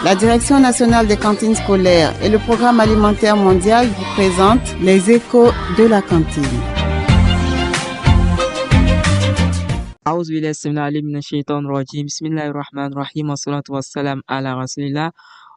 La Direction nationale des cantines scolaires et le Programme alimentaire mondial vous présentent les échos de la cantine. أعوذ بالله السميع العليم من الشيطان الرجيم بسم الله الرحمن الرحيم والصلاة والسلام على رسول الله.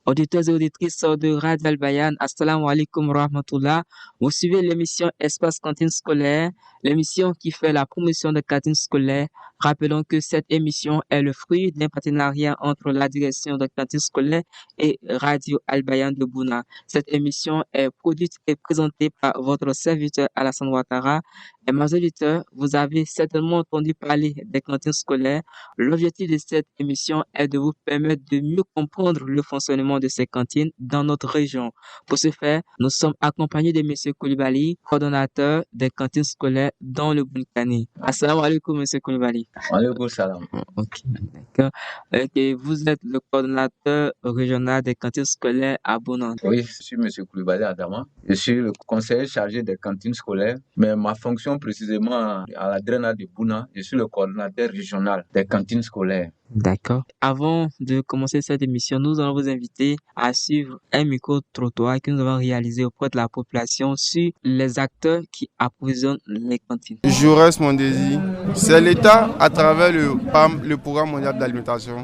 Auditeurs et auditrices de Radio Al-Bayan, assalamu alaikum wa rahmatullah. Vous suivez l'émission Espace Cantine Scolaire, l'émission qui fait la promotion de cantines scolaires. Rappelons que cette émission est le fruit d'un partenariat entre la direction de cantines scolaires et Radio Al-Bayan de Bouna. Cette émission est produite et présentée par votre serviteur Alassane Ouattara. Et mes auditeurs, vous avez certainement entendu parler des cantines scolaires. L'objectif de cette émission est de vous permettre de mieux comprendre le fonctionnement de ces cantines dans notre région. Pour ce faire, nous sommes accompagnés de M. Koulibaly, coordonnateur des cantines scolaires dans le Bunkani. Assalamu alaikum, M. Koulibaly. Alaikum salam. Ok, d'accord. Ok, vous êtes le coordonnateur régional des cantines scolaires à Bouna. Oui, je suis M. Koulibaly Adama. Je suis le conseiller chargé des cantines scolaires, mais ma fonction précisément à la DRENA de Bouna, je suis le coordonnateur régional des cantines scolaires. D'accord. Avant de commencer cette émission, nous allons vous inviter à suivre un micro-trottoir que nous avons réalisé auprès de la population sur les acteurs qui approvisionnent les cantines. Jaurès Mondesi, c'est l'État à travers le PAM, le Programme mondial d'alimentation,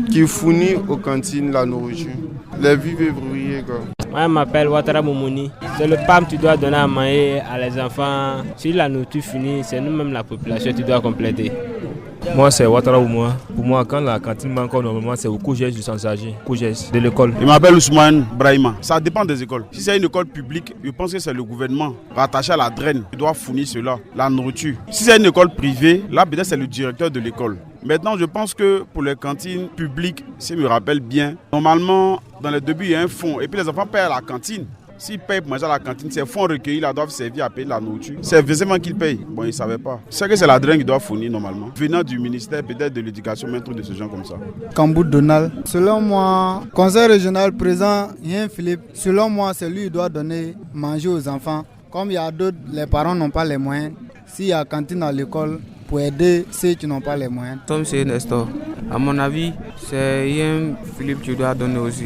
qui fournit aux cantines la nourriture. Les vivres ouvriers, quoi. Moi, je m'appelle Ouattara Moumouni. C'est le PAM qui doit donner à manger à les enfants. Si la nourriture finit, c'est nous-mêmes la population qui doit compléter. Moi, c'est Ouattara Oumoua. Pour moi, quand la cantine manque, normalement, c'est au COGES du Sansagé, COGES de l'école. Je m'appelle Ousmane Brahima. Ça dépend des écoles. Si c'est une école publique, je pense que c'est le gouvernement rattaché à la DREN qui doit fournir cela, la nourriture. Si c'est une école privée, là, peut-être c'est le directeur de l'école. Maintenant, je pense que pour les cantines publiques, si je me rappelle bien, normalement, dans les débuts, il y a un fonds. Et puis les enfants paient à la cantine. S'ils payent pour manger à la cantine, ces fonds recueillis là doivent servir à payer la nourriture. C'est versement qu'ils payent. Bon, ils ne savaient pas. C'est que c'est la DREN qui doit fournir normalement. Venant du ministère peut-être de l'éducation, mais un truc de ce genre comme ça. Kambou Donald. Selon moi, conseil régional présent, Yen Philippe, selon moi, c'est lui qui doit donner manger aux enfants. Comme il y a d'autres, les parents n'ont pas les moyens. S'il y a cantine à l'école, pour aider ceux qui n'ont pas les moyens. Tom, c'est Nestor. À mon avis, c'est Yen Philippe qui doit donner aussi.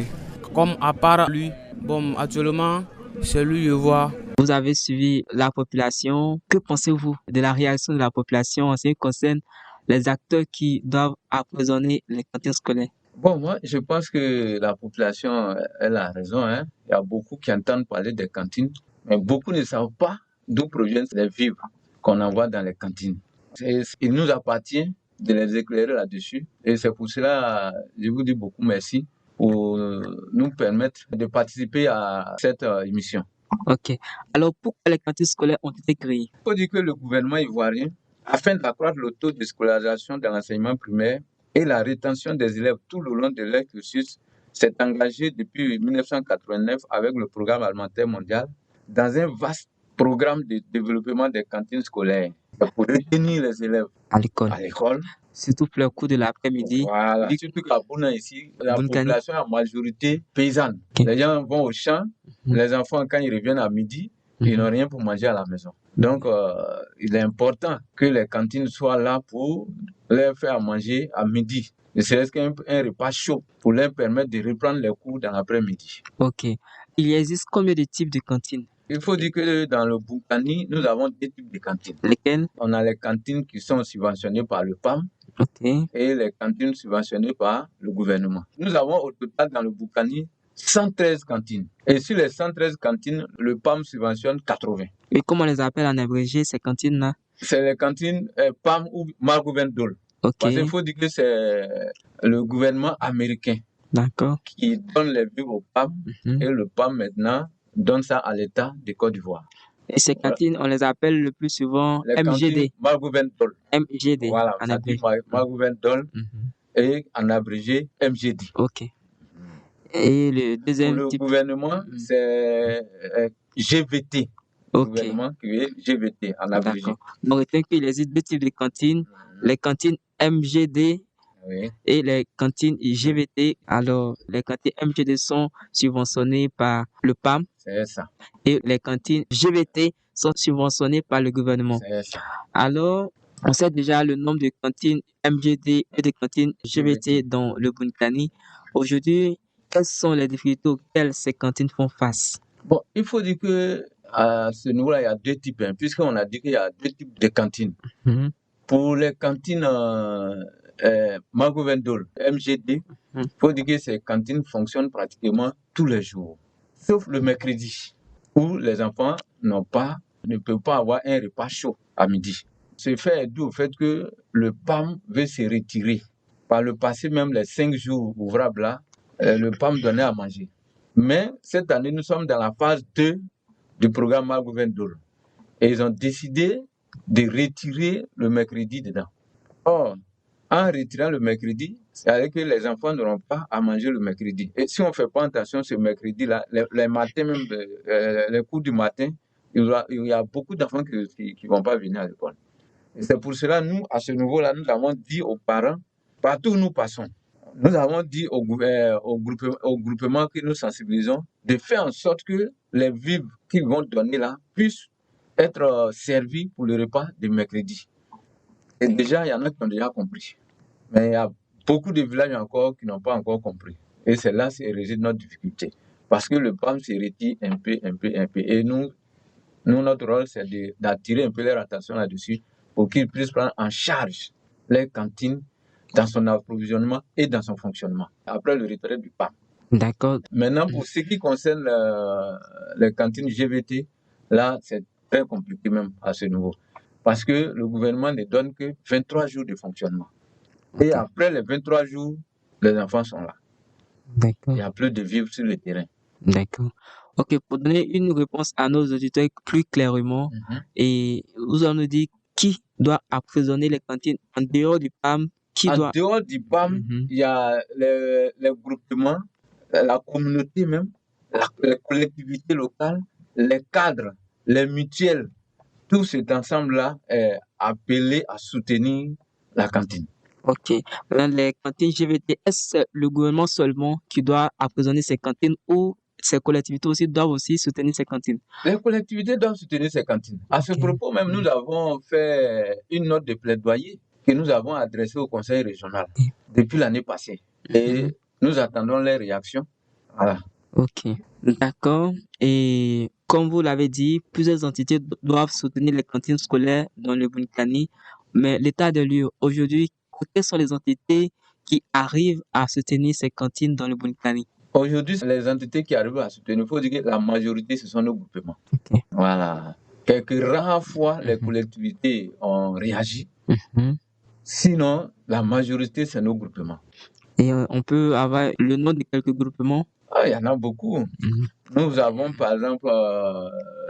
Comme à part lui, bon, actuellement, c'est lui je vois. Vous avez suivi la population. Que pensez-vous de la réaction de la population en ce qui concerne les acteurs qui doivent approvisionner les cantines scolaires? Bon, moi, je pense que la population, elle a raison. Il y a beaucoup qui entendent parler des cantines, mais beaucoup ne savent pas d'où proviennent les vivres qu'on envoie dans les cantines. Il nous appartient de les éclairer là-dessus. Et c'est pour cela, je vous dis beaucoup merci pour nous permettre de participer à cette émission. Ok. Alors, pourquoi les cantines scolaires ont été créées? Il faut dire que le gouvernement ivoirien, afin d'accroître le taux de scolarisation dans l'enseignement primaire et la rétention des élèves tout le long de leur cursus, s'est engagé depuis 1989 avec le Programme alimentaire mondial dans un vaste programme de développement des cantines scolaires pour retenir les élèves à l'école. Surtout pour le cours de l'après-midi. Voilà. Surtout qu'à Bouna ici, la population est en majorité paysanne. Okay. Les gens vont au champ, les enfants quand ils reviennent à midi, ils n'ont rien pour manger à la maison. Donc il est important que les cantines soient là pour leur faire manger à midi. Ne serait-ce qu'un repas chaud pour leur permettre de reprendre les cours dans l'après-midi. Ok. Il existe combien de types de cantines? Il faut dire que dans le Bunkani, nous avons deux types de cantines. Lesquelles? On a les cantines qui sont subventionnées par le PAM. Okay. Et les cantines subventionnées par le gouvernement. Nous avons au total dans le Bunkani 113 cantines. Et sur les 113 cantines, le PAM subventionne 80. Et comment on les appelle en abrégé, ces cantines-là? C'est les cantines PAM ou Margouvendol. Okay. Parce qu'il faut dire que c'est le gouvernement américain qui donne les vivres au PAM et le PAM maintenant donne ça à l'État de Côte d'Ivoire. Et ces cantines, on les appelle le plus souvent les MGD. Margouvendol. MGD. Voilà, en abrégé. Margouvendol et en abrégé MGD. Ok. Et le deuxième pour le type? Gouvernement, c'est GVT. Ok. Le gouvernement qui est GVT en abrégé. D'accord. Donc, retenez qu'il existe deux types de cantines. Les cantines MGD et les cantines GVT. Alors, les cantines MGD sont subventionnées par le PAM. C'est ça. Et les cantines GVT sont subventionnées par le gouvernement. C'est ça. Alors, on sait déjà le nombre de cantines MGD et de cantines GVT dans le Bunkani. Aujourd'hui, quelles sont les difficultés auxquelles ces cantines font face? Bon, il faut dire que à ce niveau-là, il y a deux types, hein, puisqu'on a dit qu'il y a deux types de cantines. Mhm. Pour les cantines Mago Vendôme, MGD, il faut dire que ces cantines fonctionnent pratiquement tous les jours, sauf le mercredi, où les enfants ne peuvent pas avoir un repas chaud à midi. Ce fait est dû au fait que le PAM veut se retirer. Par le passé, même les 5 jours ouvrables là, le PAM donnait à manger. Mais cette année, nous sommes dans la phase 2 du programme Mago Vendôme. Et ils ont décidé de retirer le mercredi dedans. Or, en retirant le mercredi, c'est-à-dire que les enfants n'auront pas à manger le mercredi. Et si on ne fait pas attention ce mercredi-là, les matins, même les cours du matin, il y a beaucoup d'enfants qui ne vont pas venir à l'école. Et c'est pour cela, nous, à ce niveau-là, nous avons dit aux parents, partout où nous passons, nous avons dit au groupement que nous sensibilisons de faire en sorte que les vivres qu'ils vont donner là puissent être servis pour le repas de mercredi. Et déjà, il y en a qui ont déjà compris. Mais il y a beaucoup de villages encore qui n'ont pas encore compris. Et c'est là que réside notre difficulté. Parce que le PAM se retire un peu. Et nous notre rôle, c'est d'attirer un peu leur attention là-dessus pour qu'ils puissent prendre en charge les cantines dans son approvisionnement et dans son fonctionnement, après le retrait du PAM. D'accord. Maintenant, pour ce qui concerne les cantines GVT, là, c'est très compliqué même à ce niveau. Parce que le gouvernement ne donne que 23 jours de fonctionnement. Okay. Et après les 23 jours, les enfants sont là. D'accord. Il n'y a plus de vivre sur le terrain. D'accord. Ok, pour donner une réponse à nos auditeurs plus clairement, et vous allez nous dire qui doit approvisionner les cantines en dehors du PAM, En dehors du PAM, il y a les groupements, la communauté même, les collectivités locales, les cadres, les mutuelles. Tout cet ensemble-là est appelé à soutenir la cantine. Ok. Dans les cantines GVT, est-ce le gouvernement seulement qui doit approvisionner ces cantines ou ces collectivités aussi doivent aussi soutenir ces cantines? Les collectivités doivent soutenir ces cantines. À ce propos même, nous avons fait une note de plaidoyer que nous avons adressée au conseil régional depuis l'année passée. Et nous attendons les réactions. Voilà. Ok, d'accord. Et comme vous l'avez dit, plusieurs entités doivent soutenir les cantines scolaires dans le Bunkani. Mais l'état de lieu, aujourd'hui, quelles sont les entités qui arrivent à soutenir ces cantines dans le Bunkani? Aujourd'hui, les entités qui arrivent à soutenir, il faut dire que la majorité, ce sont nos groupements. Okay. Voilà. Quelques rares fois, les collectivités ont réagi. Sinon, la majorité, c'est nos groupements. Et on peut avoir le nom de quelques groupements? Ah, il y en a beaucoup. Nous avons, par exemple,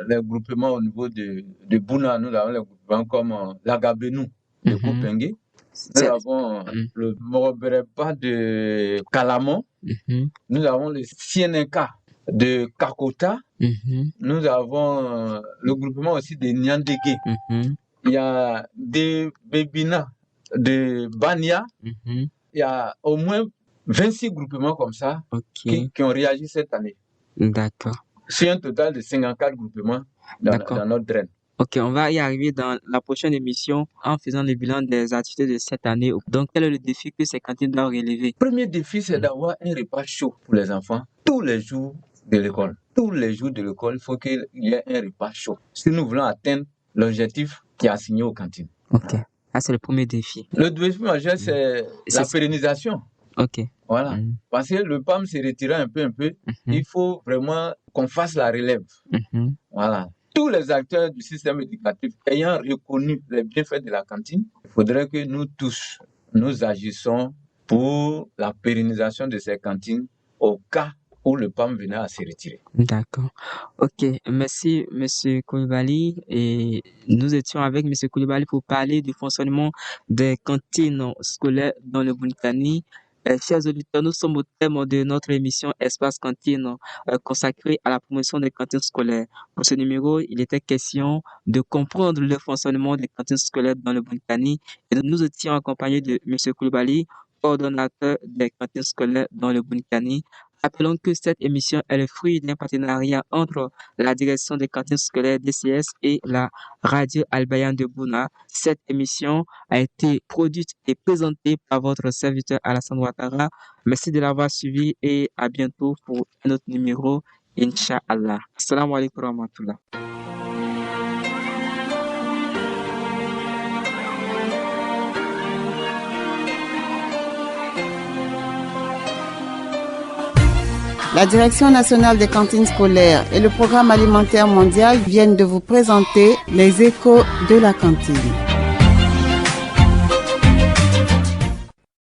les groupements au niveau de Bouna. Nous avons les groupements comme l'Agabenou de Kopengue. Nous avons le Morobereba de Kalamon. Nous avons le Sieneka de Kakota. Nous avons le groupement aussi de Nyandege. Il y a des Bébina de Bania. Il y a au moins 26 groupements comme ça qui ont réagi cette année. D'accord. C'est un total de 54 groupements dans notre draine. Ok, on va y arriver dans la prochaine émission en faisant le bilan des activités de cette année. Donc, quel est le défi que ces cantines doivent relever? Le premier défi, c'est d'avoir un repas chaud pour les enfants tous les jours de l'école. Tous les jours de l'école, il faut qu'il y ait un repas chaud. Si nous voulons atteindre l'objectif qui est assigné aux cantines. Ok, ça c'est le premier défi. Le défi majeur, c'est la pérennisation. Ok. Voilà. Parce que le PAM s'est retiré un peu. Il faut vraiment qu'on fasse la relève. Voilà. Tous les acteurs du système éducatif ayant reconnu les bienfaits de la cantine, il faudrait que nous tous, nous agissons pour la pérennisation de ces cantines au cas où le PAM venait à se retirer. D'accord. Ok, merci M. Koulibaly. Et nous étions avec M. Koulibaly pour parler du fonctionnement des cantines scolaires dans le Bunkani. Chers auditeurs, nous sommes au thème de notre émission Espace Cantine consacrée à la promotion des cantines scolaires. Pour ce numéro, il était question de comprendre le fonctionnement des cantines scolaires dans le Bunkani. Et nous étions accompagnés de M. Koulibaly, coordonnateur des cantines scolaires dans le Bunkani, Rappelons que cette émission est le fruit d'un partenariat entre la direction des cantines scolaires DCS et la radio Al-Bayan de Bouna. Cette émission a été produite et présentée par votre serviteur Alassane Ouattara. Merci de l'avoir suivi et à bientôt pour un autre numéro, Inch'Allah. Assalamu alaikum wa rahmatullah. La Direction nationale des cantines scolaires et le Programme alimentaire mondial viennent de vous présenter les échos de la cantine.